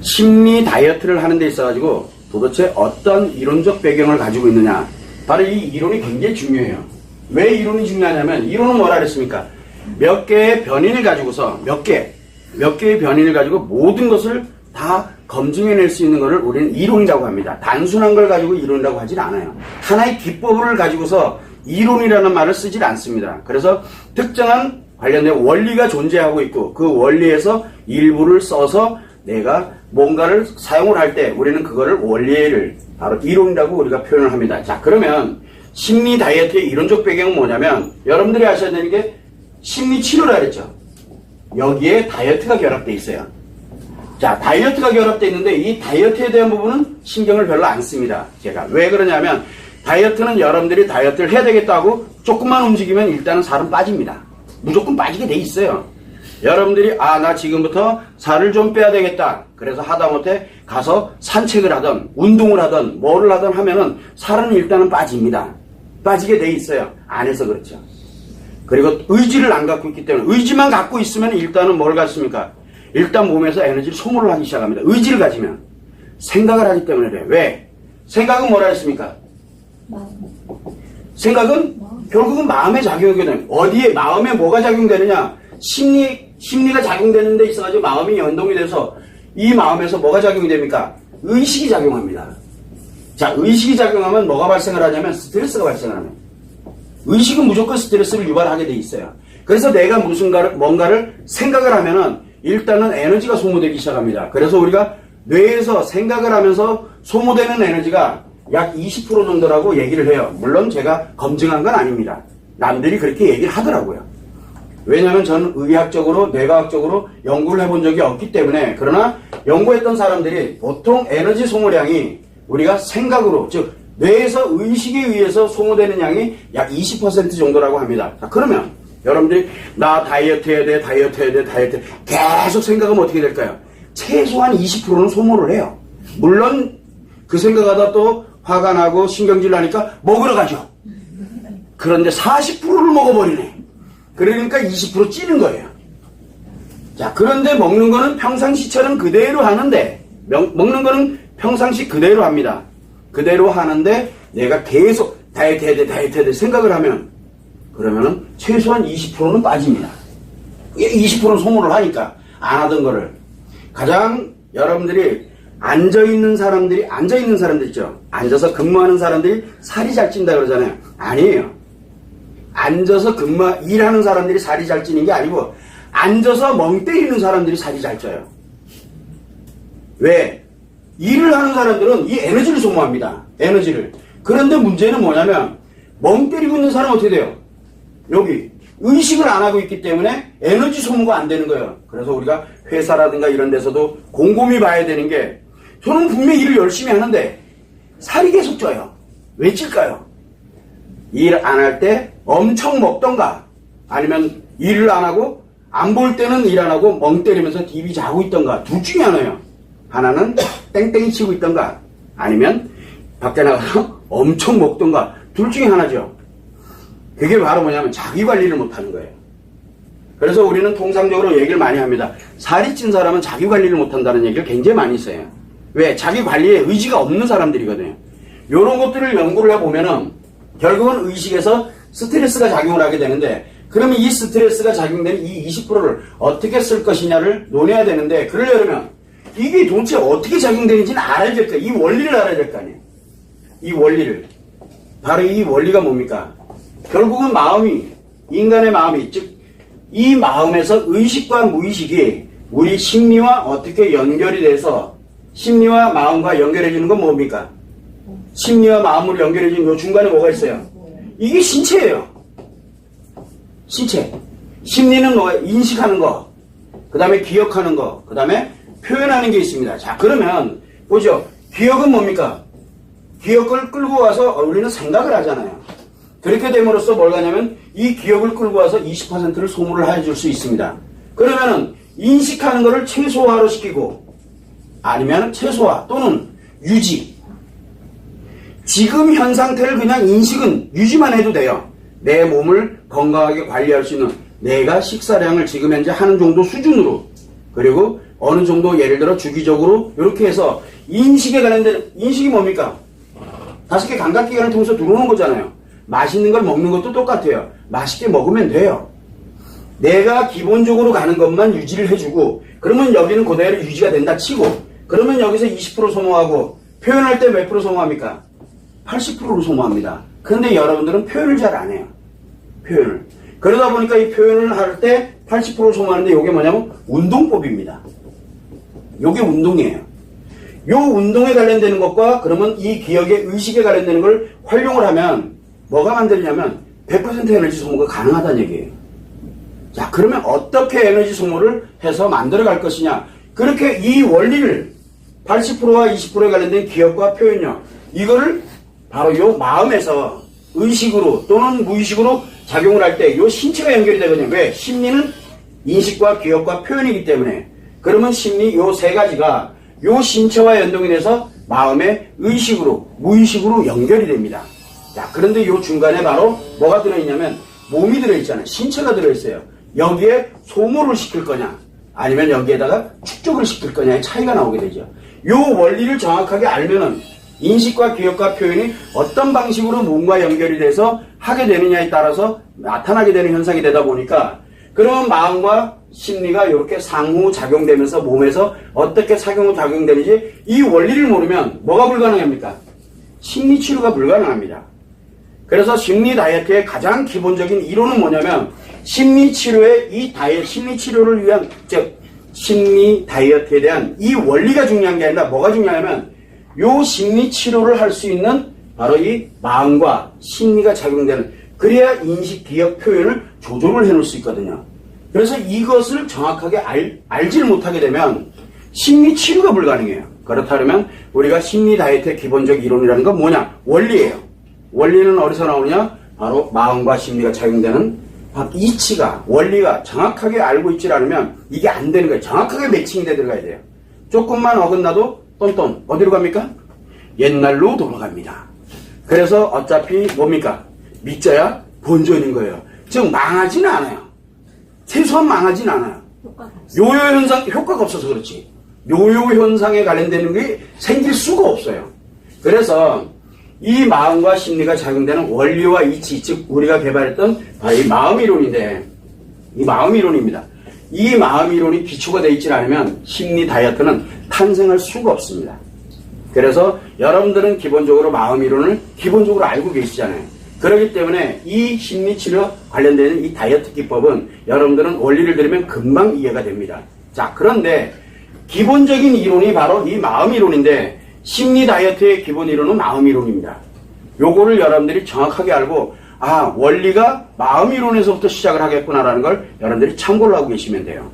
심리 다이어트를 하는 데 있어가지고 도대체 어떤 이론적 배경을 가지고 있느냐. 바로 이 이론이 굉장히 중요해요. 왜 이론이 중요하냐면, 이론은 뭐라 그랬습니까? 몇 개의 변인을 가지고서, 몇 개의 변인을 가지고 모든 것을 다 검증해낼 수 있는 것을 우리는 이론이라고 합니다. 단순한 걸 가지고 이론이라고 하질 않아요. 하나의 기법을 가지고서 이론이라는 말을 쓰질 않습니다. 그래서 특정한 관련된 원리가 존재하고 있고, 그 원리에서 일부를 써서 내가 뭔가를 사용을 할 때 우리는 그거를 원리를 바로 이론이라고 우리가 표현을 합니다. 자, 그러면 심리 다이어트의 이론적 배경은 뭐냐면, 여러분들이 아셔야 되는 게 심리 치료라 그랬죠. 여기에 다이어트가 결합되어 있어요. 자, 다이어트가 결합되어 있는데 이 다이어트에 대한 부분은 신경을 별로 안 씁니다. 제가 왜 그러냐면, 다이어트는 여러분들이 다이어트를 해야 되겠다고 조금만 움직이면 일단은 살은 빠집니다. 무조건 빠지게 돼 있어요. 여러분들이 나 지금부터 살을 좀 빼야 되겠다. 그래서 하다못해 가서 산책을 하든 운동을 하든 뭐를 하든 하면은 살은 일단은 빠집니다. 빠지게 돼 있어요. 안 해서 그렇죠. 그리고 의지를 안 갖고 있기 때문에, 의지만 갖고 있으면 일단은 뭘 갖습니까? 일단 몸에서 에너지를 소모를 하기 시작합니다. 의지를 가지면. 생각을 하기 때문에 그래요. 왜? 생각은 뭐라 했습니까? 생각은 결국은 마음의 작용이거든요. 어디에, 마음에 뭐가 작용되느냐? 심리가 작용되는 데 있어가지고 마음이 연동이 돼서 이 마음에서 뭐가 작용이 됩니까? 의식이 작용합니다. 자, 의식이 작용하면 뭐가 발생을 하냐면 스트레스가 발생을 합니다. 의식은 무조건 스트레스를 유발하게 돼 있어요. 그래서 내가 뭔가를 생각을 하면은 일단은 에너지가 소모되기 시작합니다. 그래서 우리가 뇌에서 생각을 하면서 소모되는 에너지가 약 20% 정도라고 얘기를 해요. 물론 제가 검증한 건 아닙니다. 남들이 그렇게 얘기를 하더라고요. 왜냐하면 저는 의학적으로, 뇌과학적으로 연구를 해본 적이 없기 때문에. 그러나 연구했던 사람들이 보통 에너지 소모량이 우리가 생각으로, 즉 뇌에서 의식에 의해서 소모되는 양이 약 20% 정도라고 합니다. 자, 그러면 여러분들이 나 다이어트 해야 돼. 계속 생각하면 어떻게 될까요? 최소한 20%는 소모를 해요. 물론 그 생각하다 또 화가 나고 신경질 나니까 먹으러 가죠. 그런데 40%를 먹어버리네. 그러니까 20% 찌는 거예요. 자, 그런데 먹는 거는 평상시처럼 그대로 하는데, 먹는 거는 평상시 그대로 합니다. 그대로 하는데 내가 계속 다이어트 해야 돼 생각을 하면, 그러면은 최소한 20%는 빠집니다. 20%는 소모를 하니까 안 하던 거를. 가장 여러분들이 앉아있는 사람들 있죠. 앉아서 근무하는 사람들이 살이 잘 찐다 그러잖아요. 아니에요. 앉아서 일하는 사람들이 살이 잘 찌는 게 아니고, 앉아서 멍 때리는 사람들이 살이 잘 쪄요. 왜? 일을 하는 사람들은 이 에너지를 소모합니다. 에너지를. 그런데 문제는 뭐냐면, 멍 때리고 있는 사람은 어떻게 돼요? 여기 의식을 안 하고 있기 때문에 에너지 소모가 안 되는 거예요. 그래서 우리가 회사라든가 이런 데서도 곰곰이 봐야 되는 게, 저는 분명히 일을 열심히 하는데 살이 계속 쪄요. 왜 찔까요? 일 안 할 때 엄청 먹던가, 아니면 일을 안 하고 안 볼 때는 일 안 하고 멍 때리면서 TV 자고 있던가, 둘 중에 하나예요. 하나는 땡땡이 치고 있던가, 아니면 밖에 나가서 엄청 먹던가, 둘 중에 하나죠. 그게 바로 뭐냐면 자기 관리를 못하는 거예요. 그래서 우리는 통상적으로 얘기를 많이 합니다. 살이 찐 사람은 자기 관리를 못한다는 얘기를 굉장히 많이 써요. 왜? 자기 관리에 의지가 없는 사람들이거든요. 이런 것들을 연구를 해보면은 결국은 의식에서 스트레스가 작용을 하게 되는데, 그러면 이 스트레스가 작용되는 이 20%를 어떻게 쓸 것이냐를 논해야 되는데, 그러려면 이게 도대체 어떻게 작용되는지는 알아야 될 거예요. 이 원리를 알아야 될 거 아니에요. 이 원리를. 바로 이 원리가 뭡니까? 결국은 인간의 마음이, 즉 이 마음에서 의식과 무의식이 우리 심리와 어떻게 연결이 돼서, 심리와 마음과 연결해주는 건 뭡니까? 심리와 마음으로 연결해주는 요 중간에 뭐가 있어요? 이게 신체예요. 신체. 심리는 뭐가? 인식하는 거, 그 다음에 기억하는 거, 그 다음에 표현하는 게 있습니다. 자, 그러면 보죠. 기억은 뭡니까? 기억을 끌고 와서 우리는 생각을 하잖아요. 그렇게 됨으로써 뭘 하냐면 이 기억을 끌고 와서 20%를 소모를 해줄 수 있습니다. 그러면은 인식하는 거를 최소화로 시키고, 아니면 최소화 또는 유지. 지금 현 상태를 그냥 인식은 유지만 해도 돼요. 내 몸을 건강하게 관리할 수 있는, 내가 식사량을 지금 현재 하는 정도 수준으로, 그리고 어느 정도 예를 들어 주기적으로 이렇게 해서 인식에 관련된 인식이 뭡니까? 5개 감각기관을 통해서 들어오는 거잖아요. 맛있는 걸 먹는 것도 똑같아요. 맛있게 먹으면 돼요. 내가 기본적으로 가는 것만 유지를 해주고 그러면 여기는 그대로 유지가 된다 치고 그러면 여기서 20% 소모하고 표현할 때 몇 프로 소모합니까? 80%로 소모합니다. 그런데 여러분들은 표현을 잘 안 해요. 표현을. 그러다 보니까 이 표현을 할 때 80% 소모하는데 이게 뭐냐면 운동법입니다. 이게 운동이에요. 요 운동에 관련되는 것과 그러면 이 기억의 의식에 관련되는 걸 활용을 하면 뭐가 만들냐면 100% 에너지 소모가 가능하다는 얘기예요. 자, 그러면 어떻게 에너지 소모를 해서 만들어 갈 것이냐. 그렇게 이 원리를 80%와 20%에 관련된 기억과 표현력 이거를 바로 요 마음에서 의식으로 또는 무의식으로 작용을 할 때 요 신체가 연결이 되거든요. 왜? 심리는 인식과 기억과 표현이기 때문에 그러면 심리 요 세 가지가 요 신체와 연동이 돼서 마음의 의식으로 무의식으로 연결이 됩니다. 자, 그런데 요 중간에 바로 뭐가 들어있냐면 몸이 들어있잖아요. 신체가 들어있어요. 여기에 소모를 시킬 거냐 아니면 여기에다가 축적을 시킬 거냐의 차이가 나오게 되죠. 요 원리를 정확하게 알면은 인식과 기억과 표현이 어떤 방식으로 몸과 연결이 돼서 하게 되느냐에 따라서 나타나게 되는 현상이 되다 보니까 그러면 마음과 심리가 이렇게 상호작용되면서 몸에서 어떻게 상호작용되는지 이 원리를 모르면 뭐가 불가능합니까? 심리치료가 불가능합니다. 그래서 심리 다이어트의 가장 기본적인 이론은 뭐냐면 심리치료의 이 심리치료를 위한 즉 심리 다이어트에 대한 이 원리가 중요한 게 아니라 뭐가 중요하냐면 요 심리치료를 할 수 있는 바로 이 마음과 심리가 작용되는 그래야 인식, 기억, 표현을 조절을 해놓을 수 있거든요. 그래서 이것을 정확하게 알지를 못하게 되면 심리치료가 불가능해요. 그렇다면 우리가 심리 다이어트의 기본적 이론이라는 건 뭐냐? 원리예요. 원리는 어디서 나오느냐? 바로 마음과 심리가 작용되는 이치가 원리가 정확하게 알고 있지 않으면 이게 안 되는 거예요. 정확하게 매칭이 돼 들어가야 돼요. 조금만 어긋나도 똔똔 어디로 갑니까? 옛날로 돌아갑니다. 그래서 어차피 뭡니까? 믿져야 본전인 거예요. 즉 망하지는 않아요. 최소한 망하지는 않아요. 요요 현상 효과가 없어서 그렇지. 요요 현상에 관련되는 게 생길 수가 없어요. 그래서 이 마음과 심리가 작용되는 원리와 이치, 즉 우리가 개발했던 바로 이 마음이론인데 이 마음이론입니다. 이 마음이론이 기초가 되어 있지 않으면 심리 다이어트는 탄생할 수가 없습니다. 그래서 여러분들은 기본적으로 마음이론을 기본적으로 알고 계시잖아요. 그렇기 때문에 이 심리치료 관련되는 이 다이어트 기법은 여러분들은 원리를 들으면 금방 이해가 됩니다. 자, 그런데 기본적인 이론이 바로 이 마음이론인데 심리 다이어트의 기본 이론은 마음이론입니다. 요거를 여러분들이 정확하게 알고 원리가 마음이론에서부터 시작을 하겠구나라는 걸 여러분들이 참고를 하고 계시면 돼요.